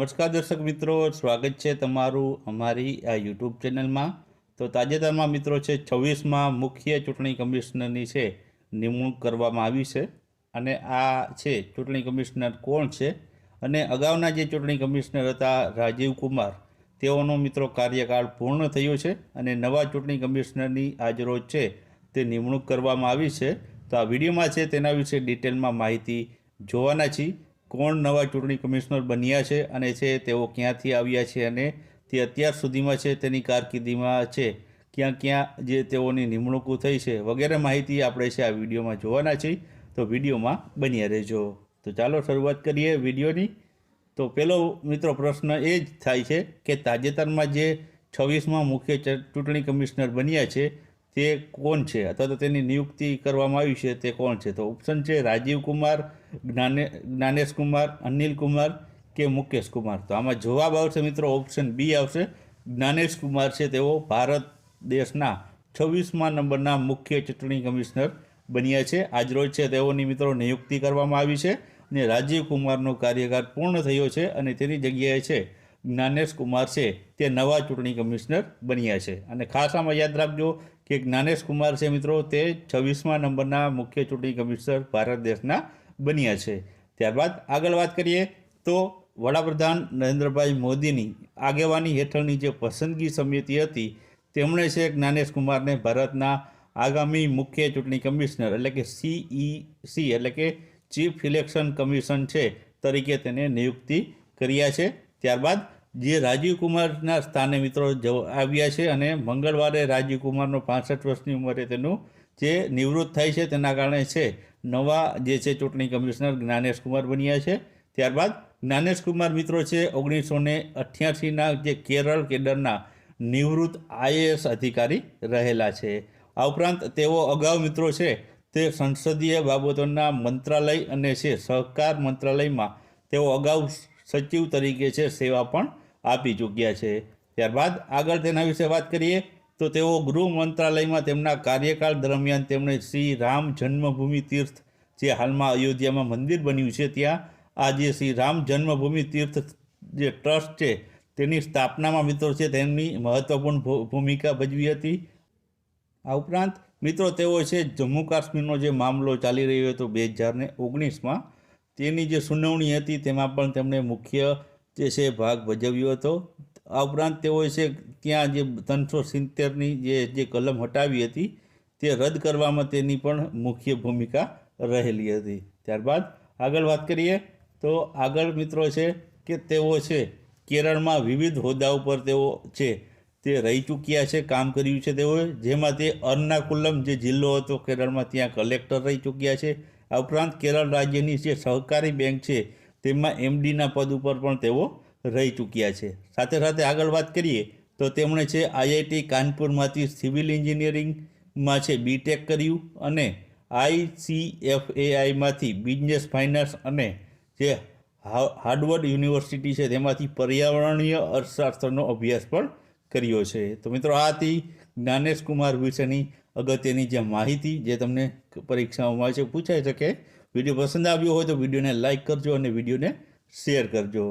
નમસ્કાર દર્શક મિત્રો, સ્વાગત છે તમારું અમારી આ યુટ્યુબ ચેનલમાં। તો તાજેતરમાં મિત્રો છે 26માં મુખ્ય ચૂંટણી કમિશનરની છે નિમણૂક કરવામાં આવી છે। અને આ છે ચૂંટણી કમિશનર કોણ છે અને અગાઉના જે ચૂંટણી કમિશનર હતા રાજીવ કુમાર, તેઓનો મિત્રો કાર્યકાળ પૂર્ણ થયો છે અને નવા ચૂંટણી કમિશનરની આજરોજ છે તે નિમણૂક કરવામાં આવી છે। તો આ વિડીયોમાં છે તેના વિશે ડિટેલમાં માહિતી જોવાના છીએ। કોણ નવા ચૂંટણી કમિશનર બન્યા છે અને છે તેઓ ક્યાંથી આવ્યા છે અને તે અત્યાર સુધીમાં છે તેની કારકિર્દીમાં છે ક્યાં ક્યાં જે તેઓની નિમણૂકો થઈ છે વગેરે માહિતી આપણે છે આ વિડીયોમાં જોવાના છીએ। તો વિડીયોમાં બન્યા રહેજો। તો ચાલો શરૂઆત કરીએ વિડીયોની। તો પહેલો મિત્રો પ્રશ્ન એ જ થાય છે કે તાજેતરમાં જે 26માં મુખ્ય ચૂંટણી કમિશનર બન્યા છે તે કોણ છે અથવા તો તેની નિયુક્તિ કરવામાં આવી છે તે કોણ છે? તો ઓપ્શન છે રાજીવ કુમાર, જ્ઞાનેશ કુમાર, અનિલ કુમાર કે મુકેશ કુમાર। તો આમાં જવાબ આવશે મિત્રો ઓપ્શન બી આવશે। જ્ઞાનેશ કુમાર છે તેઓ ભારત દેશના 26મા નંબરના મુખ્ય ચૂંટણી કમિશનર બન્યા છે। આજરોજ છે તેઓની મિત્રો નિયુક્તિ કરવામાં આવી છે અને રાજીવ કુમારનો કાર્યકાળ પૂર્ણ થયો છે અને તેની જગ્યાએ છે જ્ઞાનેશ કુમાર છે તે નવા ચૂંટણી કમિશનર બન્યા છે। અને ખાસ આમાં યાદ રાખજો કે જ્ઞાનેશ કુમાર છે મિત્રો તે 26મા નંબરના મુખ્ય ચૂંટણી કમિશનર ભારત દેશના બન્યા છે। ત્યારબાદ આગળ વાત કરીએ તો વડાપ્રધાન નરેન્દ્રભાઈ મોદીની આગેવાની હેઠળની જે પસંદગી સમિતિ હતી તેમણે છે જ્ઞાનેશ કુમારને ભારતના આગામી મુખ્ય ચૂંટણી કમિશનર એટલે કે CEC એટલે કે ચીફ ઇલેક્શન કમિશન છે તરીકે તેને નિયુક્તિ કર્યા છે। ત્યારબાદ જે રાજીવ કુમારના સ્થાને મિત્રો આવ્યા છે અને મંગળવારે રાજીવ કુમારનો 65 વર્ષની ઉંમરે તેનું જે નિવૃત્ત થાય છે તેના કારણે છે નવા જે છે ચૂંટણી કમિશનર જ્ઞાનેશ કુમાર બન્યા છે। ત્યારબાદ જ્ઞાનેશ કુમાર મિત્રો છે 1988ના જે કેરળ કેડરના નિવૃત્ત IAS અધિકારી રહેલા છે। આ ઉપરાંત તેઓ અગાઉ મિત્રો છે તે સંસદીય બાબતોના મંત્રાલય અને છે સહકાર મંત્રાલયમાં તેઓ અગાઉ સચિવ તરીકે છે સેવા પણ આપી ચૂક્યા છે। ત્યારબાદ આગળ તેના વિશે વાત કરીએ તો તેઓ ગૃહ મંત્રાલયમાં તેમના કાર્યકાળ દરમિયાન તેમણે શ્રી રામ જન્મભૂમિ તીર્થ જે હાલમાં અયોધ્યામાં મંદિર બન્યું છે ત્યાં આ જે શ્રી રામ જન્મભૂમિ તીર્થ જે ટ્રસ્ટ છે તેની સ્થાપનામાં મિત્રો છે તેમની મહત્ત્વપૂર્ણ ભૂમિકા ભજવી હતી। આ ઉપરાંત મિત્રો તેઓ છે જમ્મુ કાશ્મીરનો જે મામલો ચાલી રહ્યો હતો 2019માં તેની જે સુનાવણી હતી તેમાં પણ તેમણે મુખ્ય જે છે ભાગ ભજવ્યો હતો। આ ઉપરાંત તેઓએ છે ત્યાં જે 370ની જે કલમ હટાવી હતી તે રદ કરવામાં તેની પણ મુખ્ય ભૂમિકા રહેલી હતી। ત્યારબાદ આગળ વાત કરીએ તો આગળ મિત્રો છે કે તેઓ છે કેરળમાં વિવિધ હોદ્દાઓ પર તેઓ છે તે રહી ચૂક્યા છે, કામ કર્યું છે તેઓએ, જેમાં તે અર્નાકુલમ જે જિલ્લો હતો કેરળમાં ત્યાં કલેક્ટર રહી ચૂક્યા છે। આ ઉપરાંત કેરળ રાજ્યની જે સહકારી બેંક છે તેમાં MDના પદ ઉપર પણ તેઓ રહી ચૂક્યા છે। સાથે સાથે આગળ વાત કરીએ તો તેમણે છે IIT કાનપુરમાંથી સિવિલ એન્જિનિયરિંગમાં છે BTech કર્યું અને ICFAIમાંથી બિઝનેસ ફાઇનાન્સ અને જે હાર્વર્ડ યુનિવર્સિટી છે તેમાંથી પર્યાવરણીય અર્થશાસ્ત્રનો અભ્યાસ પણ કર્યો છે। તો મિત્રો આ હતી જ્ઞાનેશ કુમાર વિશેની અગત્યની જે માહિતી જે તમને પરીક્ષાઓમાં છે પૂછાઈ શકે। વિડીયો પસંદ આવ્યો હોય તો વિડીયોને લાઇક કરજો અને વિડીયોને શેર કરજો।